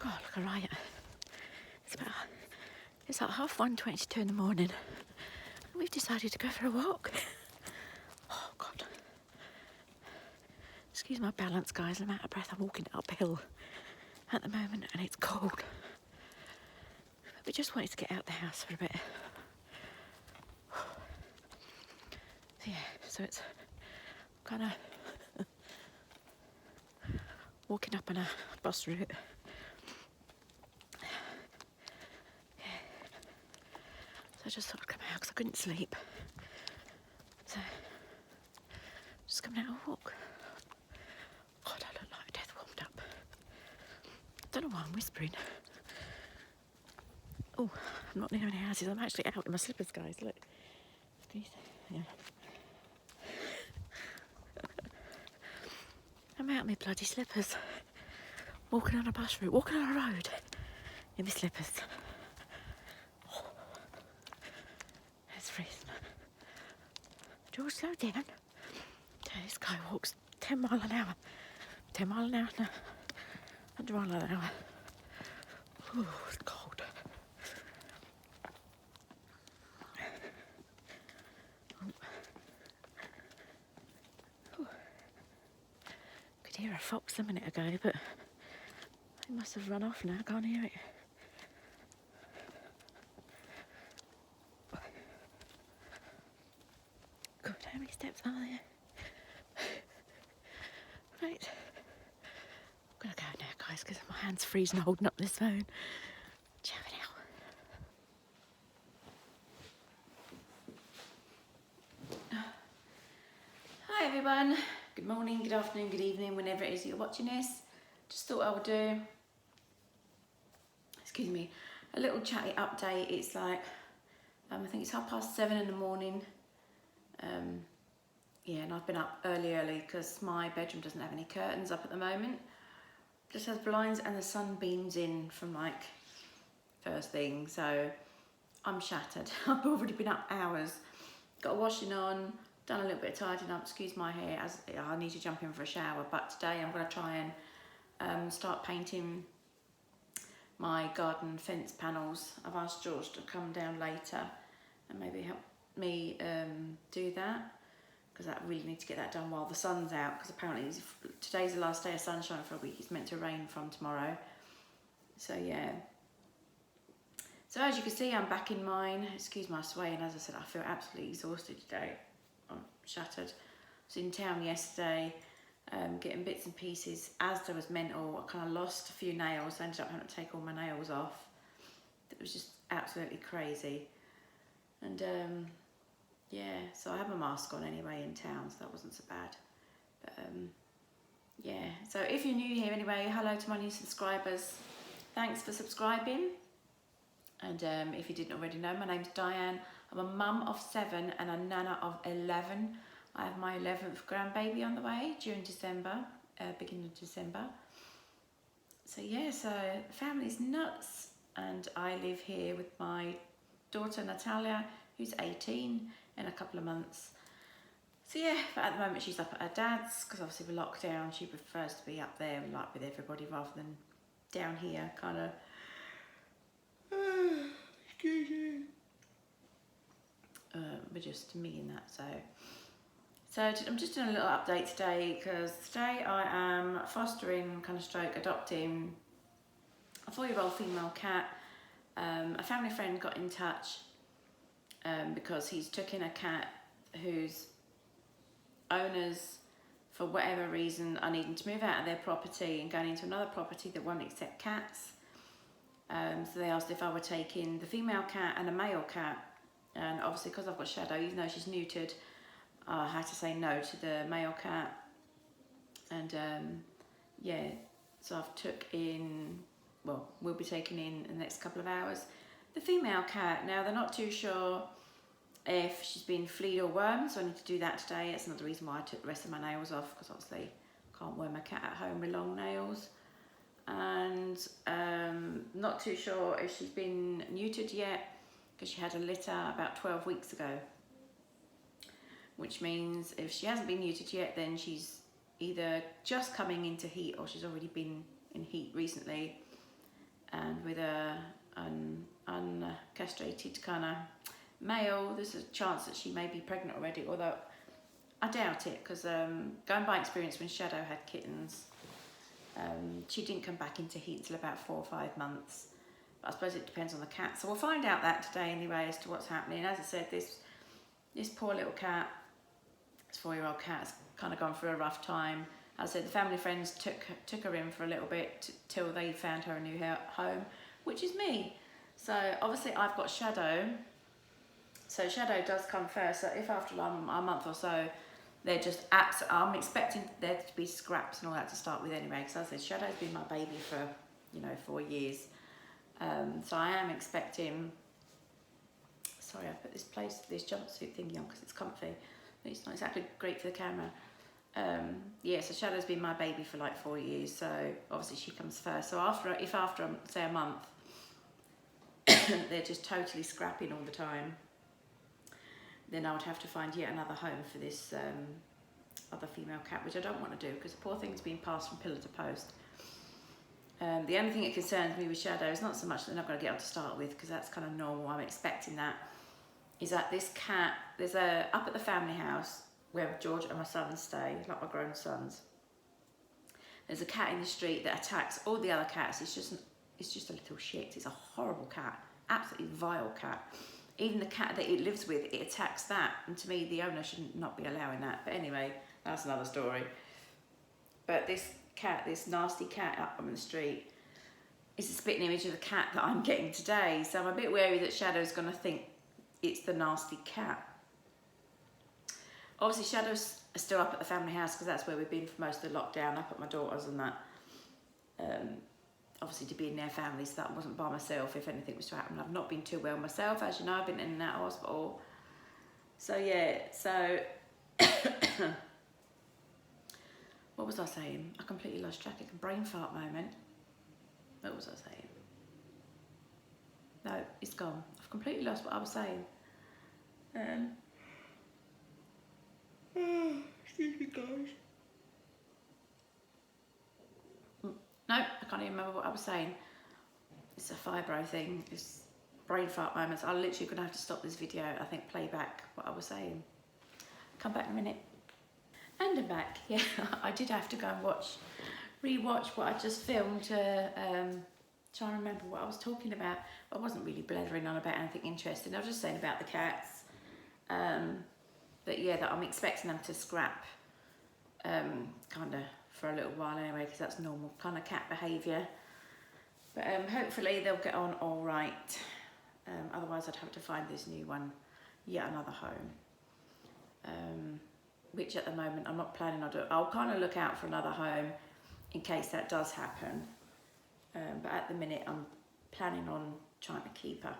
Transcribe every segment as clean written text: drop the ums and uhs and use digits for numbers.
Oh, look, alright. It's like 1:22 in the morning. And we've decided to go for a walk. Oh, God. Excuse my balance, guys. I'm out of breath. I'm walking uphill at the moment and it's cold. But we just wanted to get out the house for a bit. So it's kind of walking up on a bus route. So I just thought I'd come out because I couldn't sleep. So, just coming out a walk. God, I look like death warmed up. Don't know why I'm whispering. Oh, I'm not near any houses. I'm actually out in my slippers, guys. Look. Can you see? Yeah. I'm out in my bloody slippers. Walking on a bus route, walking on a road in my slippers. Oh, it's freezing. George, slow down. This guy walks 10 mile an hour. 10 mile an hour, no. 100 mile an hour. Ooh, it's cold. Could hear a fox a minute ago, but it must have run off now. I can't hear it. God, how many steps are there? Right. I'm gonna go now, guys, because my hand's freezing holding up this phone. Ciao now. Hi everyone. Good morning, good afternoon, good evening, whenever it is you're watching this. Just thought I would do, excuse me, a little chatty update. It's like, I think it's 7:30 in the morning. Yeah, and I've been up early because my bedroom doesn't have any curtains up at the moment. Just has blinds and the sun beams in from like first thing, so I'm shattered. I've already been up hours, got washing on, done a little bit of tidying up, excuse my hair, as I need to jump in for a shower, but today I'm going to try and start painting my garden fence panels. I've asked George to come down later and maybe help me do that, because I really need to get that done while the sun's out, because apparently today's the last day of sunshine for a week. It's meant to rain from tomorrow. So yeah. So as you can see, I'm back in mine. Excuse my swaying. As I said, I feel absolutely exhausted today. I'm shattered. I was in town yesterday, getting bits and pieces. Asda was mental. I kind of lost a few nails. I ended up having to take all my nails off. It was just absolutely crazy. And yeah, so I have my mask on anyway in town, so that wasn't so bad. But yeah, so if you're new here anyway, hello to my new subscribers. Thanks for subscribing. And if you didn't already know, my name's Diane. I'm a mum of 7 and a nana of 11. I have my 11th grandbaby on the way during December, beginning of December. So yeah, so family's nuts, and I live here with my daughter Natalia, who's 18 in a couple of months. So yeah, but at the moment she's up at her dad's, because obviously we're locked down. She prefers to be up there, like with everybody, rather than down here, kind of. Excuse me. We're just me and that, so I'm just doing a little update today, because today I am fostering, kind of stroke, adopting a 4-year-old female cat. A family friend got in touch because he's took in a cat whose owners, for whatever reason, are needing to move out of their property and going into another property that won't accept cats. So they asked if I were taking the female cat and a male cat, and obviously because I've got Shadow, even though she's neutered, I had to say no to the male cat. And yeah, so I've took in, well, we'll be taking in the next couple of hours, the female cat. Now they're not too sure if she's been fleed or wormed, so I need to do that today. That's another reason why I took the rest of my nails off, because obviously I can't wear my cat at home with long nails. And not too sure if she's been neutered yet, because she had a litter about 12 weeks ago, which means if she hasn't been neutered yet, then she's either just coming into heat or she's already been in heat recently. and with an uncastrated kind of male, there's a chance that she may be pregnant already, although I doubt it, because going by experience, when Shadow had kittens, she didn't come back into heat till about 4 or 5 months. But I suppose it depends on the cat. So we'll find out that today anyway as to what's happening. As I said, this poor little cat, this 4-year-old cat, has kind of gone through a rough time. As I said, the family friends took her in for a little bit till they found her a new home, which is me. So obviously I've got Shadow. So Shadow does come first. So if after a month or so, they're just I'm expecting there to be scraps and all that to start with anyway, because as I said, Shadow's been my baby for, 4 years. So I am expecting, sorry, I put this jumpsuit thingy on because it's comfy. It's not exactly great for the camera. Yeah, so Shadow's been my baby for like 4 years, so obviously she comes first. So after say a month, they're just totally scrapping all the time, then I would have to find yet another home for this other female cat, which I don't want to do because the poor thing's been passed from pillar to post. The only thing that concerns me with Shadow is not so much that they're not going to get on to start with, because that's kind of normal, I'm expecting that, is that this cat, there's up at the family house where George and my sons stay, like my grown sons, there's a cat in the street that attacks all the other cats. It's just a little shit. It's a horrible cat, absolutely vile cat. Even the cat that it lives with, it attacks that, and to me the owner should not be allowing that. But anyway, that's another story. But this cat, this nasty cat up on the street, is a spitting image of the cat that I'm getting today. So I'm a bit wary that Shadow's going to think it's the nasty cat. Obviously Shadow's still up at the family house because that's where we've been for most of the lockdown, up at my daughter's and that. Obviously to be in their family, so that I wasn't by myself if anything was to happen. I've not been too well myself, as you know, I've been in and out of hospital. So yeah, so what was I saying? I completely lost track. A brain fart moment. What was I saying? No, it's gone. I've completely lost what I was saying. Excuse me, guys. No, I can't even remember what I was saying. It's a fibro thing. It's brain fart moments. I'm literally going to have to stop this video. I think play back what I was saying. Come back in a minute. And I'm back. Yeah, I did have to go and re-watch what I just filmed to try and remember what I was talking about. I wasn't really blethering on about anything interesting. I was just saying about the cats. But yeah, that I'm expecting them to scrap kind of for a little while anyway, because that's normal kind of cat behaviour. But hopefully they'll get on all right. Otherwise I'd have to find this new one yet another home. Which at the moment I'm not planning on doing. I'll kind of look out for another home in case that does happen. But at the minute I'm planning on trying to keep her.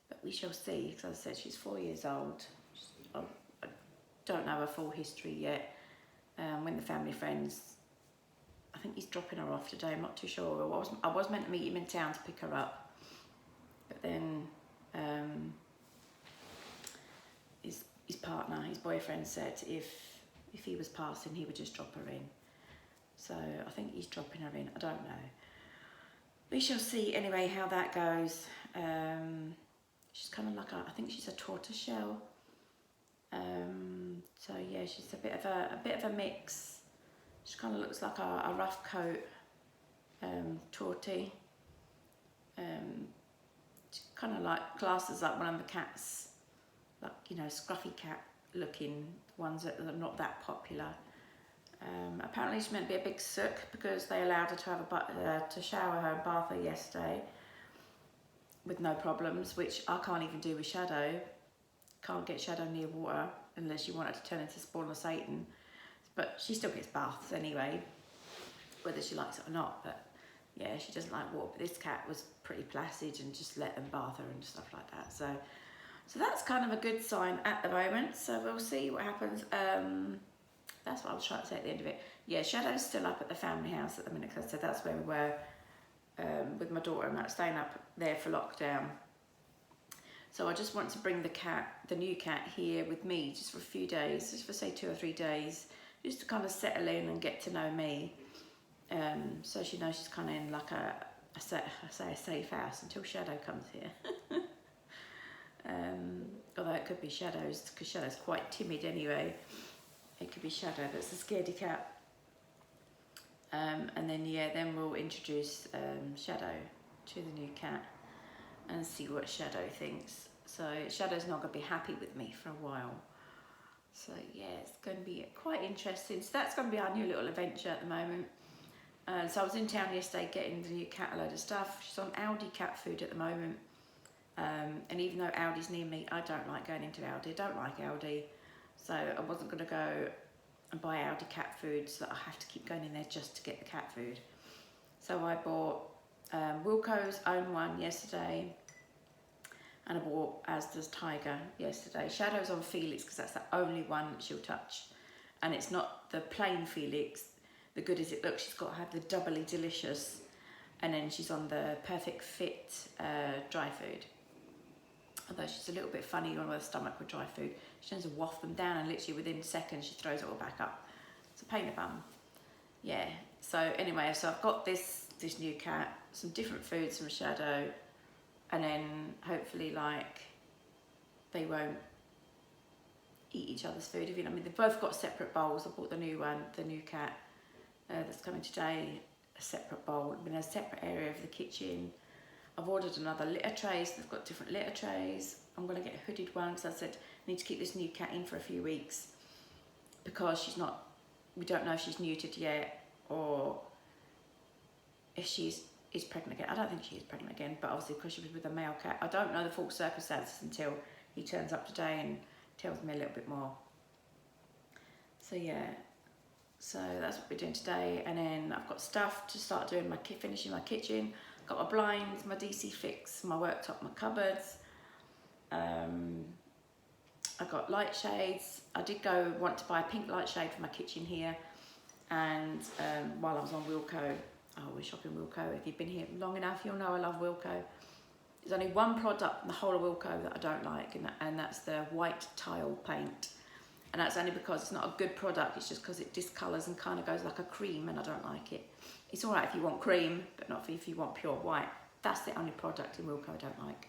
But we shall see, because as I said, she's 4 years old. I don't know her full history yet. When the family friends, I think he's dropping her off today, I'm not too sure. I was meant to meet him in town to pick her up, but then his partner, his boyfriend, said if he was passing he would just drop her in. So I think he's dropping her in, I don't know. We shall see anyway how that goes. She's kind of like I think she's a tortoiseshell. So yeah, she's a bit of a mix. She kind of looks like a rough coat tortie. She kind of like classes like one of the cats, like, you know, scruffy cat looking ones that are not that popular. Apparently she's meant to be a big sook because they allowed her to have to shower her and bath her yesterday with no problems, which I can't even do with Shadow. Can't get Shadow near water unless you want her to turn into spawn of Satan. But she still gets baths anyway, whether she likes it or not. But yeah, she doesn't like water. But this cat was pretty placid and just let them bath her and stuff like that. So that's kind of a good sign at the moment. So we'll see what happens. That's what I was trying to say at the end of it. Yeah, Shadow's still up at the family house at the minute, because I said that's where we were with my daughter and that, staying up there for lockdown. So I just want to bring the new cat here with me just for a few days, just for say 2 or 3 days, just to kind of settle in and get to know me. So she knows she's kind of in like I say a safe house until Shadow comes here. Although it could be Shadow's, because Shadow's quite timid anyway. It could be Shadow that's a scaredy cat. And then then we'll introduce Shadow to the new cat and see what Shadow thinks. So Shadow's not going to be happy with me for a while. So yeah, it's going to be quite interesting. So that's going to be our new little adventure at the moment. So I was in town yesterday getting the new cat a load of stuff. She's on Aldi cat food at the moment. And even though Aldi's near me, I don't like going into Aldi. I don't like Aldi. So I wasn't going to go and buy Aldi cat food so that I have to keep going in there just to get the cat food. So I bought Wilko's own one yesterday, and I bought Asda's Tiger yesterday. Shadow's on Felix because that's the only one she'll touch, and it's not the plain Felix, the good as it looks. She's got to have the doubly delicious, and then she's on the Perfect Fit dry food. Although she's a little bit funny on her stomach with dry food. She tends to waft them down and literally within seconds she throws it all back up. It's a pain in the bum. Yeah, so anyway, so I've got this new cat, some different foods from Shadow, and then hopefully like they won't eat each other's food. If you know, I mean, they've both got separate bowls. I bought the new one, the new cat that's coming today, a separate bowl in a separate area of the kitchen. I've ordered another litter tray, so they've got different litter trays. I'm going to get a hooded one because I said I need to keep this new cat in for a few weeks because she's not, we don't know if she's neutered yet or if she's pregnant again. I don't think she is pregnant again, but obviously because she was with a male cat. I don't know the full circumstances until he turns up today and tells me a little bit more. So yeah, so that's what we're doing today. And then I've got stuff to start doing, finishing my kitchen. Got my blinds, my DC Fix, my worktop, my cupboards. I got light shades. I did want to buy a pink light shade for my kitchen here. And while I was on Wilko, we're shopping Wilko. If you've been here long enough, you'll know I love Wilko. There's only one product in the whole of Wilko that I don't like, and that's the white tile paint. And that's only because it's not a good product, it's just because it discolours and kind of goes like a cream, and I don't like it. It's all right if you want cream, but not if you want pure white. That's the only product in Wilko I don't like.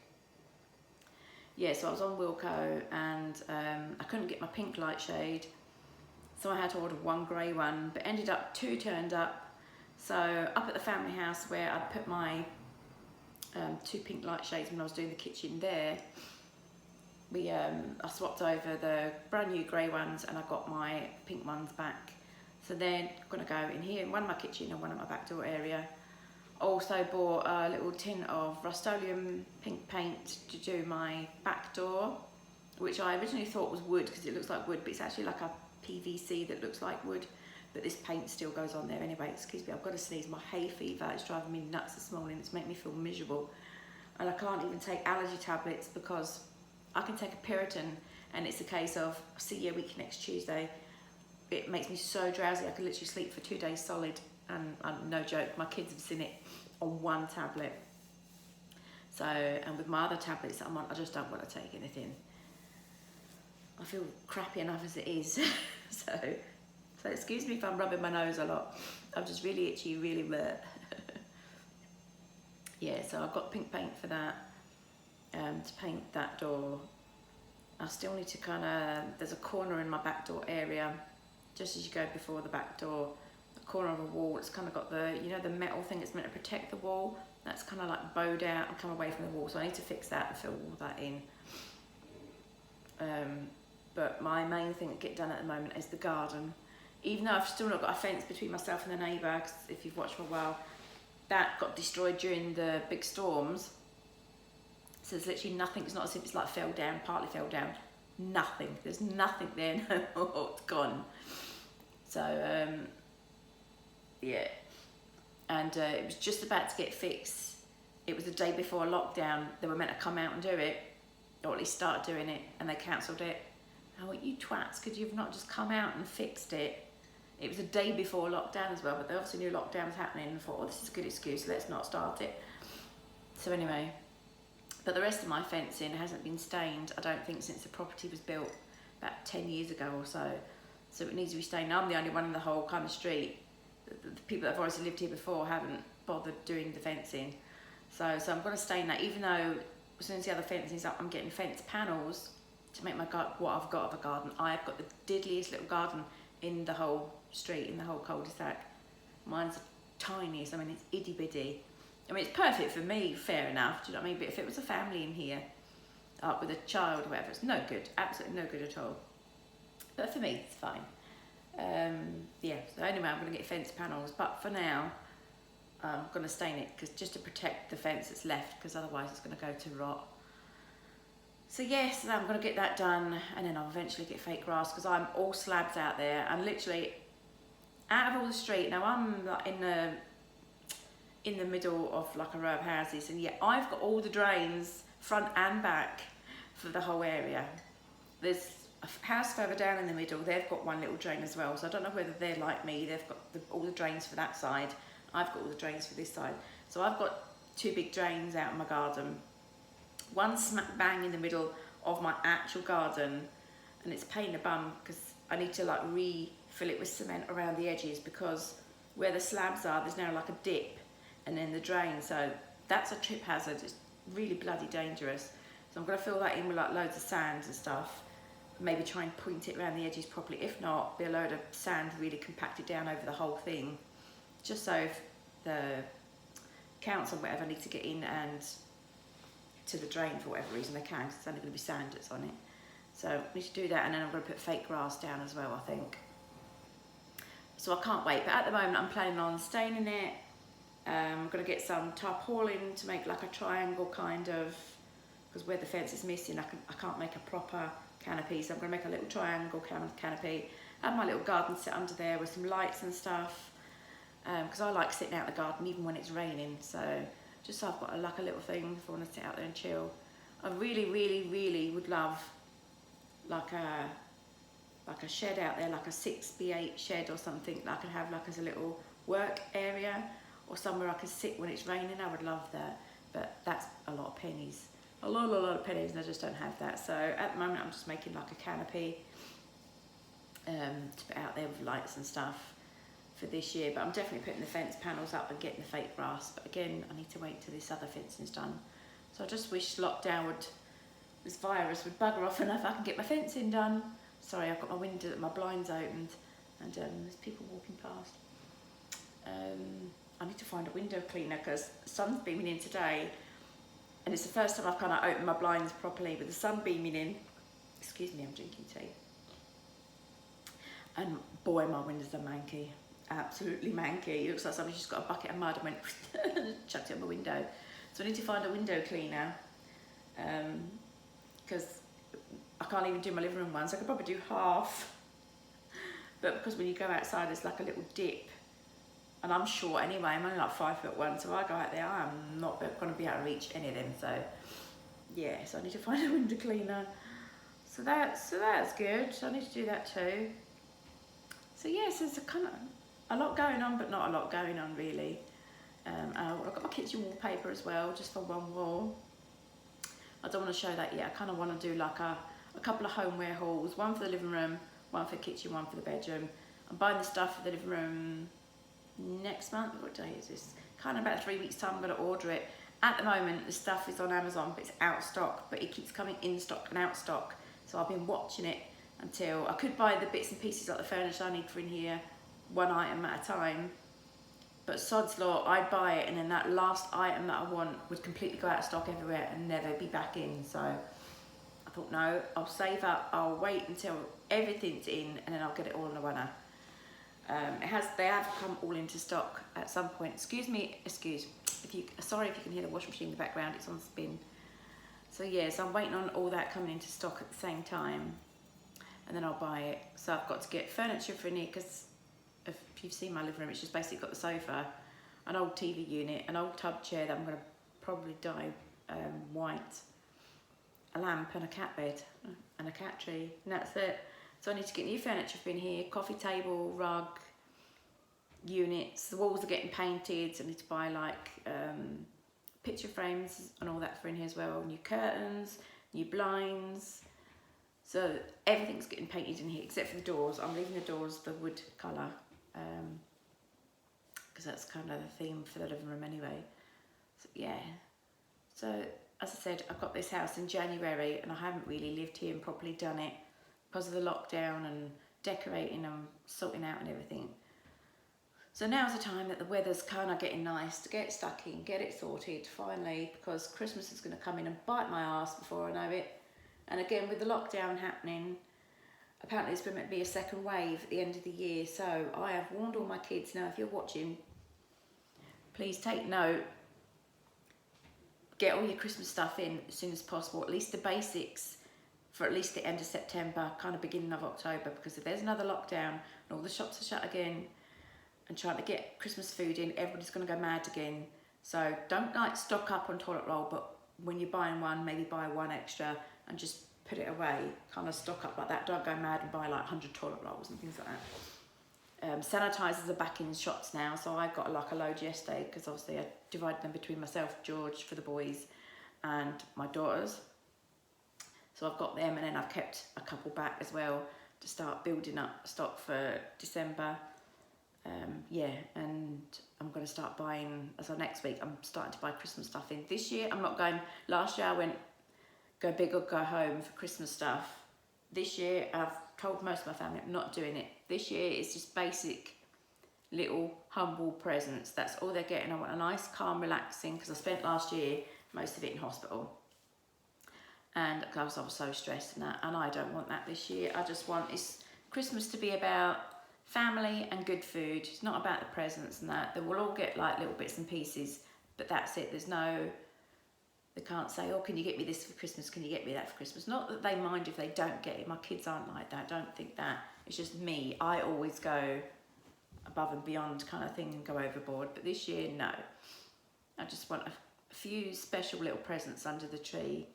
Yeah, so I was on Wilko and I couldn't get my pink light shade, so I had to order one grey one, but ended up 2 turned up. So up at the family house where I put my 2 pink light shades when I was doing the kitchen there, I swapped over the brand new grey ones and I got my pink ones back. So they're going to go in here, in one in my kitchen and one in my back door area. Also bought a little tin of Rust-Oleum pink paint to do my back door, which I originally thought was wood because it looks like wood, but it's actually like a PVC that looks like wood. But this paint still goes on there anyway. Excuse me, I've got to sneeze. My hay fever is driving me nuts this morning. It's making me feel miserable. And I can't even take allergy tablets because I can take a Piriton and it's a case of, see you a week next Tuesday. It makes me so drowsy, I could literally sleep for 2 days solid, and no joke, my kids have seen it on one tablet. So, and with my other tablets that I'm on, I just don't want to take anything. I feel crappy enough as it is. so excuse me if I'm rubbing my nose a lot. I'm just really itchy, really bleh. Yeah, so I've got pink paint for that, to paint that door. I still need to there's a corner in my back door area, just as you go before the back door, the corner of a wall, it's kind of got the, you know, the metal thing that's meant to protect the wall, that's kind of like bowed out and come away from the wall, so I need to fix that and fill all that in. But my main thing to get done at the moment is the garden. Even though I've still not got a fence between myself and the neighbour, because if you've watched for a while, that got destroyed during the big storms. So there's literally nothing, it's not as if it's like fell down, partly fell down. Nothing, there's nothing there no more, it's gone. So, yeah. And it was just about to get fixed. It was the day before lockdown, they were meant to come out and do it, or at least start doing it, and they cancelled it. I went, you twats, could you have not just come out and fixed it? It was a day before lockdown as well, but they obviously knew lockdown was happening and thought, oh, this is a good excuse, let's not start it. So anyway, but the rest of my fencing hasn't been stained, I don't think, since the property was built about 10 years ago or so. So it needs to be stained. I'm the only one in the whole kind of street. The people that have already lived here before haven't. bothered doing the fencing. So I'm going to stay in that, even though as soon as the other fencing's up, I'm getting fence panels to make my what I've got of a garden. I've got the diddliest little garden in the whole street, in the whole cul-de-sac. Mine's the tiniest. I mean, it's itty bitty. I mean, it's perfect for me, fair enough. Do you know what I mean? But if it was a family in here, with a child or whatever, it's no good. Absolutely no good at all. But for me, it's fine. Yeah. So anyway, I'm going to get fence panels. But for now, I'm going to stay in it just to protect the fence that's left, because otherwise it's going to go to rot. So yes, I'm going to get that done, and then I'll eventually get fake grass, because I'm all slabs out there, and literally out of all the street. Now I'm like in the middle of like a row of houses, and yet I've got all the drains front and back for the whole area. There's a house further down in the middle, they've got one little drain as well, so I don't know whether they're like me, they've got all the drains for that side, I've got all the drains for this side. So I've got two big drains out in my garden, one smack bang in the middle of my actual garden, and it's a pain in the bum because I need to like refill it with cement around the edges, because where the slabs are, there's now like a dip and then the drain, so that's a trip hazard. It's really bloody dangerous. So I'm going to fill that in with like loads of sand and stuff, maybe try and point it around the edges properly. If not, be a load of sand really compacted down over the whole thing, just so if the council or whatever need to get in and to the drain for whatever reason, they can, because it's only going to be sand that's on it. So I need to do that, and then I'm going to put fake grass down as well, I think. So I can't wait, but at the moment I'm planning on staying in it. I'm going to get some tarpaulin to make like a triangle kind of, because where the fence is missing, I can't make a proper canopy, so I'm going to make a little triangle canopy. Have my little garden set under there with some lights and stuff, because I like sitting out in the garden even when it's raining, so just so I've got like a little thing if I want to sit out there and chill. I really, really, really would love like a shed out there, like a 6x8 shed or something that I could have like as a little work area, or somewhere I could sit when it's raining. I would love that, but that's a lot of pennies. A lot of pennies, and I just don't have that. So at the moment I'm just making like a canopy to put out there with lights and stuff for this year, but I'm definitely putting the fence panels up and getting the fake grass. But again, I need to wait till this other fencing's done. So I just wish lockdown this virus would bugger off enough I can get my fencing done. Sorry, I've got my blinds opened, and there's people walking past. I need to find a window cleaner because the sun's beaming in today, and it's the first time I've kind of opened my blinds properly with the sun beaming in. Excuse me, I'm drinking tea. And boy, my windows are manky. Absolutely manky. It looks like somebody's just got a bucket of mud and went chucked it on my window. So I need to find a window cleaner, because I can't even do my living room one, so I could probably do half. But because when you go outside, there's like a little dip, and I'm short anyway, I'm only like 5'1", so I go out there, I'm not going to be able to reach any of them. So yeah, so I need to find a window cleaner. So that's good. So I need to do that too. So yes, there's a lot going on, but not a lot going on really. I've got my kitchen wallpaper as well, just for one wall. I don't want to show that yet. I kind of want to do like a couple of homeware hauls, one for the living room, one for the kitchen, one for the bedroom. I'm buying the stuff for the living room next month. What day is this? Kind of about 3 weeks time I'm going to order it. At the moment the stuff is on Amazon, but it's out of stock, but it keeps coming in stock and out of stock. So I've been watching it until I could buy the bits and pieces like the furniture I need for in here, one item at a time. But sod's law, I'd buy it and then that last item that I want would completely go out of stock everywhere and never be back in. So I thought, no, I'll save up, I'll wait until everything's in, and then I'll get it all in a winner. They have come all into stock at some point. Sorry if you can hear the washing machine in the background, it's on spin. So yeah, so I'm waiting on all that coming into stock at the same time, and then I'll buy it. So I've got to get furniture for in here, because if you've seen my living room, it's just basically got the sofa, an old TV unit, an old tub chair that I'm going to probably dye white, a lamp and a cat bed and a cat tree, and that's it. So I need to get new furniture for in here, coffee table, rug, units. The walls are getting painted, so I need to buy like picture frames and all that for in here as well. New curtains, new blinds. So everything's getting painted in here except for the doors. I'm leaving the doors the wood colour. because that's kind of the theme for the living room anyway. So, yeah, so as I said, I got this house in January and I haven't really lived here and properly done it because of the lockdown and decorating and sorting out and everything. So now's the time that the weather's kind of getting nice to get stuck in, get it sorted finally, because Christmas is going to come in and bite my ass before I know it. And again, with the lockdown happening, apparently there's going to be a second wave at the end of the year. So I have warned all my kids now, if you're watching, please take note. Get all your Christmas stuff in as soon as possible, at least the basics, for at least the end of September, kind of beginning of October, because if there's another lockdown and all the shops are shut again and trying to get Christmas food in, everybody's going to go mad again. So don't like stock up on toilet roll, but when you're buying one, maybe buy one extra and just put it away, kind of stock up like that. Don't go mad and buy like 100 toilet rolls and things like that. Sanitizers are back in shops now, so I got like a load yesterday because obviously I divided them between myself, George for the boys, and my daughters. So I've got them, and then I've kept a couple back as well to start building up stock for December. Yeah, and I'm going to start buying, as of next week, I'm starting to buy Christmas stuff in. This year, I'm not going, last year I went go big or go home for Christmas stuff. This year, I've told most of my family I'm not doing it. This year, it's just basic, little, humble presents. That's all they're getting. I want a nice, calm, relaxing, because I spent last year, most of it in hospital. And I was so stressed and that, and I don't want that this year. I just want Christmas to be about family and good food. It's not about the presents and that. They will all get like little bits and pieces, but that's it. They can't say, oh, can you get me this for Christmas? Can you get me that for Christmas? Not that they mind if they don't get it. My kids aren't like that. Don't think that. It's just me. I always go above and beyond kind of thing and go overboard. But this year, no. I just want a few special little presents under the tree.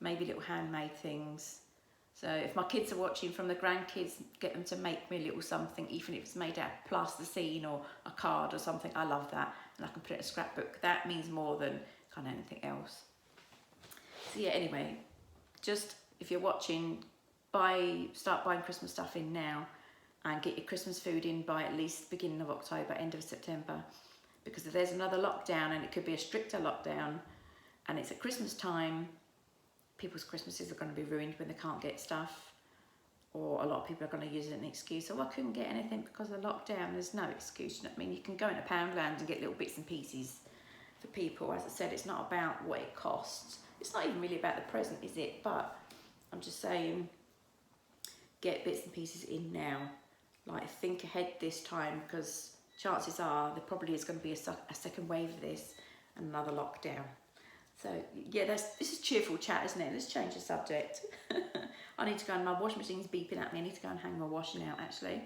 Maybe little handmade things. So if my kids are watching, from the grandkids, get them to make me a little something, even if it's made out of plasticine or a card or something. I love that. And I can put it in a scrapbook. That means more than kind of anything else. So yeah, anyway, just if you're watching, start buying Christmas stuff in now and get your Christmas food in by at least beginning of October, end of September. Because if there's another lockdown, and it could be a stricter lockdown, and it's at Christmas time, people's Christmases are going to be ruined when they can't get stuff, or a lot of people are going to use it as an excuse. Oh, I couldn't get anything because of the lockdown. There's no excuse. You know what I mean? You can go into Poundland and get little bits and pieces for people. As I said, it's not about what it costs. It's not even really about the present, is it? But I'm just saying, get bits and pieces in now. Like, think ahead this time, because chances are there probably is going to be a second wave of this and another lockdown. So yeah, this is cheerful chat, isn't it? Let's change the subject. I need to go, and my washing machine's beeping at me. I need to go and hang my washing out, actually.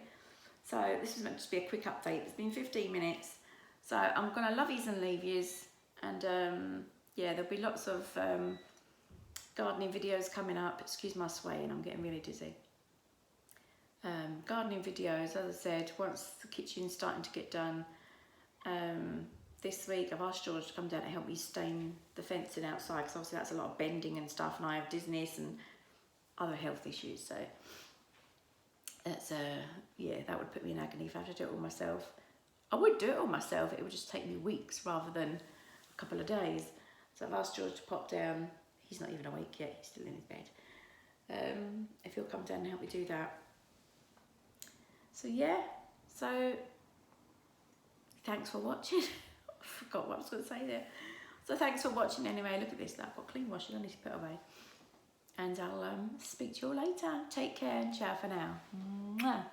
So this was meant to just be a quick update. It's been 15 minutes. So I'm going to love yous and leave yous. And yeah, there'll be lots of gardening videos coming up. Excuse my swaying, I'm getting really dizzy. Gardening videos, as I said, once the kitchen's starting to get done. This week I've asked George to come down and help me stain the fencing outside, because obviously that's a lot of bending and stuff, and I have dizziness and other health issues. So that's yeah, that would put me in agony if I had to do it all myself. I would do it all myself, it would just take me weeks rather than a couple of days. So I've asked George to pop down. He's not even awake yet, he's still in his bed. If he'll come down and help me do that. So yeah, so thanks for watching. I forgot what I was going to say there. So thanks for watching anyway. Look at this, I've got clean washing I need to put away. And I'll speak to you all later. Take care and ciao for now. Mwah.